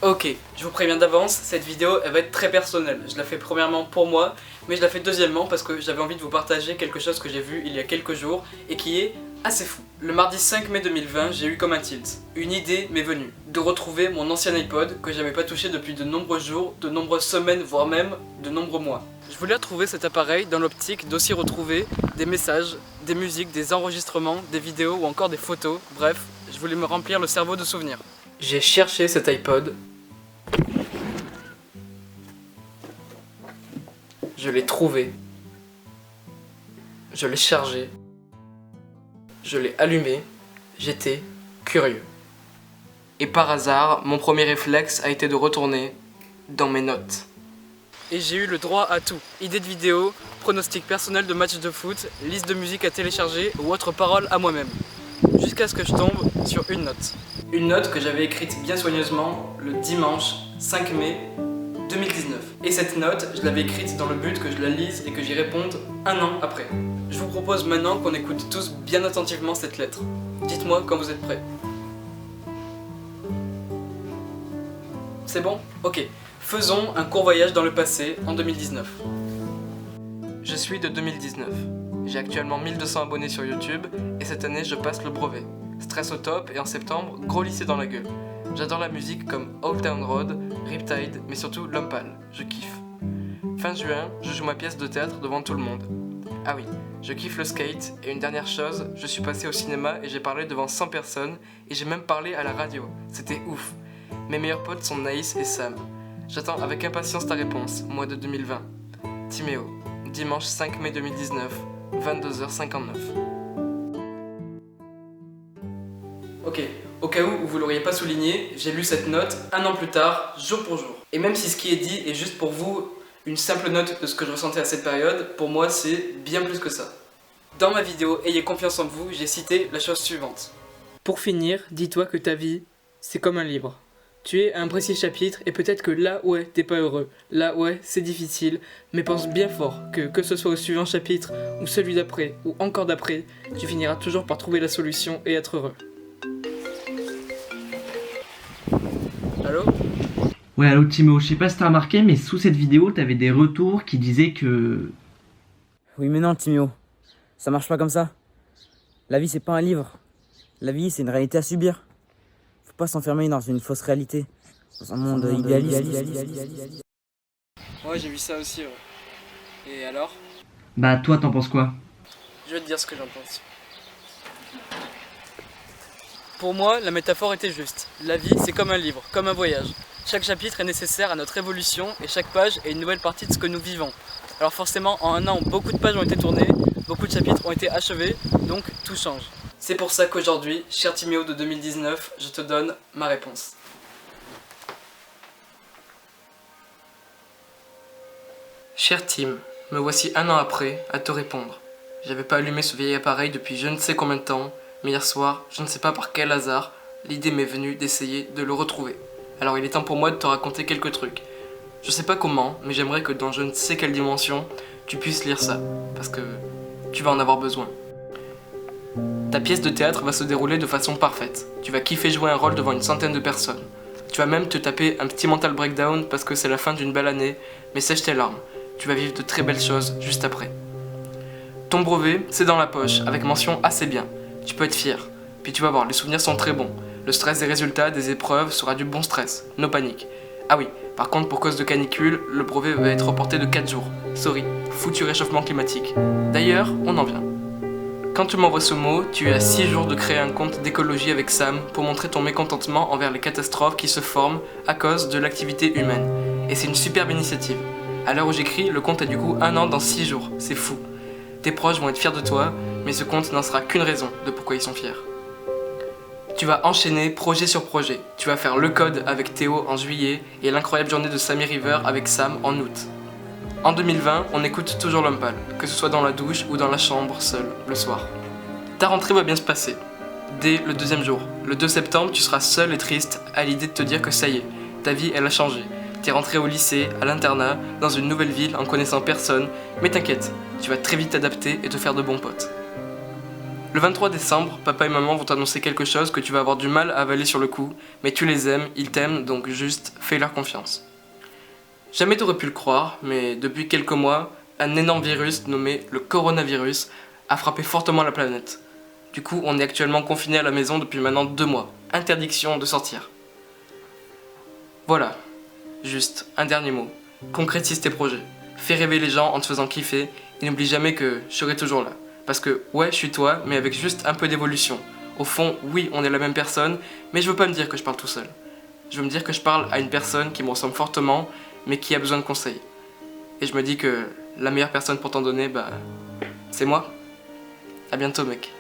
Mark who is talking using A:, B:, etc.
A: Ok, je vous préviens d'avance, cette vidéo elle va être très personnelle. Je la fais premièrement pour moi, mais je la fais deuxièmement parce que j'avais envie de vous partager quelque chose que j'ai vu il y a quelques jours et qui est assez fou. Le mardi 5 mai 2020, j'ai eu comme un tilt. Une idée m'est venue, de retrouver mon ancien iPod que j'avais pas touché depuis de nombreux jours, de nombreuses semaines, voire même de nombreux mois. Je voulais retrouver cet appareil dans l'optique d'aussi retrouver des messages, des musiques, des enregistrements, des vidéos ou encore des photos, bref, je voulais me remplir le cerveau de souvenirs. J'ai cherché cet iPod. Je l'ai trouvé. Je l'ai chargé. Je l'ai allumé. J'étais curieux. Et par hasard, mon premier réflexe a été de retourner dans mes notes. Et j'ai eu le droit à tout. Idées de vidéos, pronostics personnels de matchs de foot, liste de musique à télécharger ou autres paroles à moi-même. Jusqu'à ce que je tombe sur une note. Une note que j'avais écrite bien soigneusement le dimanche 5 mai 2019. Et cette note, je l'avais écrite dans le but que je la lise et que j'y réponde un an après. Je vous propose maintenant qu'on écoute tous bien attentivement cette lettre. Dites-moi quand vous êtes prêts. C'est bon ? Ok. Faisons un court voyage dans le passé en 2019. Je suis de 2019. J'ai actuellement 1200 abonnés sur YouTube et cette année je passe le brevet. Stress au top et en septembre, gros lycée dans la gueule. J'adore la musique comme Old Town Road, Riptide, mais surtout L'Homme Pâle, je kiffe. Fin juin, je joue ma pièce de théâtre devant tout le monde. Ah oui, je kiffe le skate et une dernière chose, je suis passé au cinéma et j'ai parlé devant 100 personnes et j'ai même parlé à la radio. C'était ouf. Mes meilleurs potes sont Naïs et Sam. J'attends avec impatience ta réponse, mois de 2020. Timéo, dimanche 5 mai 2019, 22h59. Ok, au cas où vous l'auriez pas souligné, j'ai lu cette note un an plus tard, jour pour jour. Et même si ce qui est dit est juste pour vous une simple note de ce que je ressentais à cette période, pour moi c'est bien plus que ça. Dans ma vidéo Ayez confiance en vous, j'ai cité la chose suivante. Pour finir, dis-toi que ta vie, c'est comme un livre. Tu es à un précis chapitre et peut-être que là ouais t'es pas heureux, là ouais c'est difficile, mais pense bien fort que ce soit au suivant chapitre ou celui d'après ou encore d'après, tu finiras toujours par trouver la solution et être heureux. Allô ?
B: Ouais, allô Timo, je sais pas si t'as remarqué, mais sous cette vidéo, t'avais des retours qui disaient que...
C: Oui mais non Timéo, ça marche pas comme ça. La vie c'est pas un livre. La vie c'est une réalité à subir. Faut pas s'enfermer dans une fausse réalité. Dans un monde idéaliste.
A: Ouais j'ai vu ça aussi ouais. Et alors ?
B: Bah toi, t'en penses quoi?
A: Je vais te dire ce que j'en pense. Pour moi, la métaphore était juste. La vie, c'est comme un livre, comme un voyage. Chaque chapitre est nécessaire à notre évolution et chaque page est une nouvelle partie de ce que nous vivons. Alors forcément, en un an, beaucoup de pages ont été tournées, beaucoup de chapitres ont été achevés, donc tout change. C'est pour ça qu'aujourd'hui, cher Timéo de 2019, je te donne ma réponse. Cher Tim, me voici un an après à te répondre. J'avais pas allumé ce vieil appareil depuis je ne sais combien de temps, mais hier soir, je ne sais pas par quel hasard, l'idée m'est venue d'essayer de le retrouver. Alors il est temps pour moi de te raconter quelques trucs. Je sais pas comment, mais j'aimerais que dans je ne sais quelle dimension, tu puisses lire ça, parce que tu vas en avoir besoin. Ta pièce de théâtre va se dérouler de façon parfaite. Tu vas kiffer jouer un rôle devant une centaine de personnes. Tu vas même te taper un petit mental breakdown parce que c'est la fin d'une belle année, mais sèche tes larmes. Tu vas vivre de très belles choses juste après. Ton brevet, c'est dans la poche, avec mention assez bien. Tu peux être fier. Puis tu vas voir, les souvenirs sont très bons. Le stress des résultats, des épreuves sera du bon stress. No panique. Ah oui, par contre, pour cause de canicule, le brevet va être reporté de 4 jours. Sorry, foutu réchauffement climatique. D'ailleurs, on en vient. Quand tu m'envoies ce mot, tu es à 6 jours de créer un compte d'écologie avec Sam pour montrer ton mécontentement envers les catastrophes qui se forment à cause de l'activité humaine. Et c'est une superbe initiative. À l'heure où j'écris, le compte a du coup 1 an dans 6 jours. C'est fou. Tes proches vont être fiers de toi, mais ce compte n'en sera qu'une raison de pourquoi ils sont fiers. Tu vas enchaîner projet sur projet. Tu vas faire le code avec Théo en juillet et l'incroyable journée de Sammy River avec Sam en août. En 2020, on écoute toujours L'Homme Pâle, que ce soit dans la douche ou dans la chambre, seul, le soir. Ta rentrée va bien se passer. Dès le 2e jour, le 2 septembre, tu seras seul et triste à l'idée de te dire que ça y est, ta vie elle a changé. T'es rentré au lycée, à l'internat, dans une nouvelle ville en connaissant personne, mais t'inquiète, tu vas très vite t'adapter et te faire de bons potes. Le 23 décembre, papa et maman vont t'annoncer quelque chose que tu vas avoir du mal à avaler sur le coup, mais tu les aimes, ils t'aiment, donc juste fais-leur confiance. Jamais t'aurais pu le croire, mais depuis quelques mois, un énorme virus nommé le coronavirus a frappé fortement la planète. Du coup, on est actuellement confiné à la maison depuis maintenant 2 mois. Interdiction de sortir. Voilà. Juste, un dernier mot. Concrétise tes projets. Fais rêver les gens en te faisant kiffer et n'oublie jamais que je serai toujours là. Parce que, ouais, je suis toi, mais avec juste un peu d'évolution. Au fond, oui, on est la même personne, mais je veux pas me dire que je parle tout seul. Je veux me dire que je parle à une personne qui me ressemble fortement, mais qui a besoin de conseils. Et je me dis que la meilleure personne pour t'en donner, c'est moi. À bientôt, mec.